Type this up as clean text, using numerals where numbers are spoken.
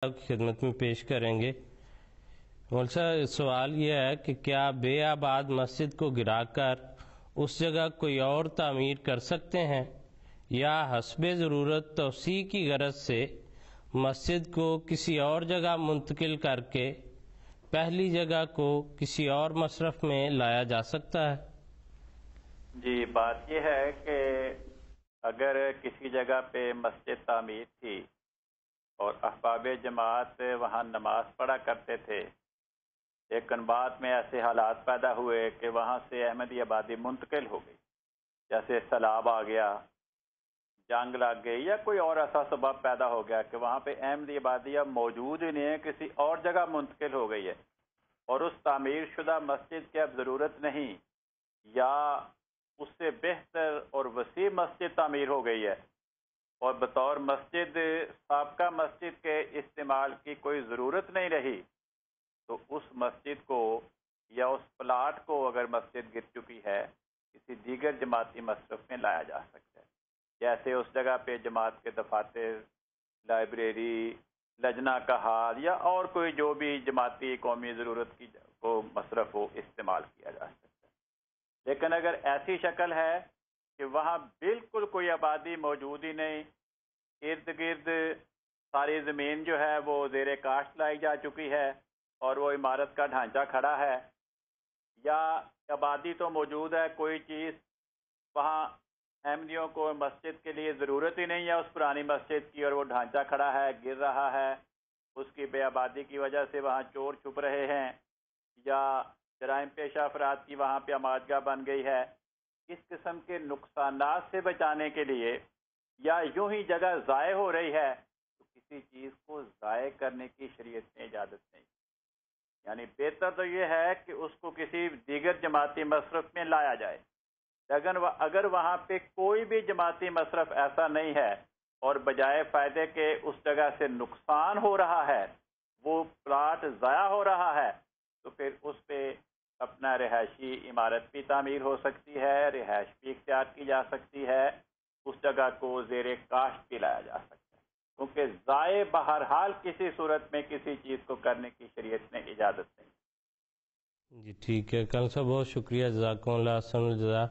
آپ کی خدمت میں پیش کریں گے۔ مول صاحب، سوال یہ ہے کہ کیا بے آباد مسجد کو گرا کر اس جگہ کوئی اور تعمیر کر سکتے ہیں، یا حسب ضرورت توسیع کی غرض سے مسجد کو کسی اور جگہ منتقل کر کے پہلی جگہ کو کسی اور مصرف میں لایا جا سکتا ہے؟ جی، بات یہ ہے کہ اگر کسی جگہ پہ مسجد تعمیر تھی اور احباب جماعت وہاں نماز پڑھا کرتے تھے، لیکن بعد میں ایسے حالات پیدا ہوئے کہ وہاں سے احمدی آبادی منتقل ہو گئی، جیسے سیلاب آ گیا، جنگ لگ گئی، یا کوئی اور ایسا سبب پیدا ہو گیا کہ وہاں پہ احمدی آبادی اب موجود ہی نہیں ہے، کسی اور جگہ منتقل ہو گئی ہے، اور اس تعمیر شدہ مسجد کی اب ضرورت نہیں، یا اس سے بہتر اور وسیع مسجد تعمیر ہو گئی ہے اور بطور مسجد سابقہ مسجد کے استعمال کی کوئی ضرورت نہیں رہی، تو اس مسجد کو یا اس پلاٹ کو اگر مسجد گر چکی ہے کسی دیگر جماعتی مصرف میں لایا جا سکتا ہے، جیسے اس جگہ پہ جماعت کے دفاتر، لائبریری، لجنہ کا ہال، یا اور کوئی جو بھی جماعتی قومی ضرورت کی کو مصرف ہو استعمال کیا جا سکتا ہے۔ لیکن اگر ایسی شکل ہے کہ وہاں بالکل کوئی آبادی موجود ہی نہیں، ارد گرد ساری زمین جو ہے وہ زیر کاشت لائی جا چکی ہے اور وہ عمارت کا ڈھانچہ کھڑا ہے، یا آبادی تو موجود ہے، کوئی چیز وہاں احمدیوں کو مسجد کے لیے ضرورت ہی نہیں ہے اس پرانی مسجد کی، اور وہ ڈھانچہ کھڑا ہے، گر رہا ہے، اس کی بے آبادی کی وجہ سے وہاں چور چھپ رہے ہیں، یا جرائم پیشہ افراد کی وہاں پہ آمادگاہ بن گئی ہے، اس قسم کے نقصانات سے بچانے کے لیے، یا یوں ہی جگہ ضائع ہو رہی ہے، تو کسی چیز کو ضائع کرنے کی شریعت میں اجازت نہیں۔ یعنی بہتر تو یہ ہے کہ اس کو کسی دیگر جماعتی مصرف میں لایا جائے، لیکن اگر وہاں پہ کوئی بھی جماعتی مصرف ایسا نہیں ہے اور بجائے فائدے کے اس جگہ سے نقصان ہو رہا ہے، وہ پلاٹ ضائع ہو رہا ہے، تو پھر اس پہ اپنا رہائشی عمارت بھی تعمیر ہو سکتی ہے، رہائش بھی اختیار کی جا سکتی ہے، اس جگہ کو زیر کاشت بھی لایا جا سکتا ہے، کیونکہ ضائع بہرحال کسی صورت میں کسی چیز کو کرنے کی شریعت نے اجازت نہیں۔ جی ٹھیک ہے، کل صاحب بہت شکریہ، جزاکم اللہ احسن الجزا۔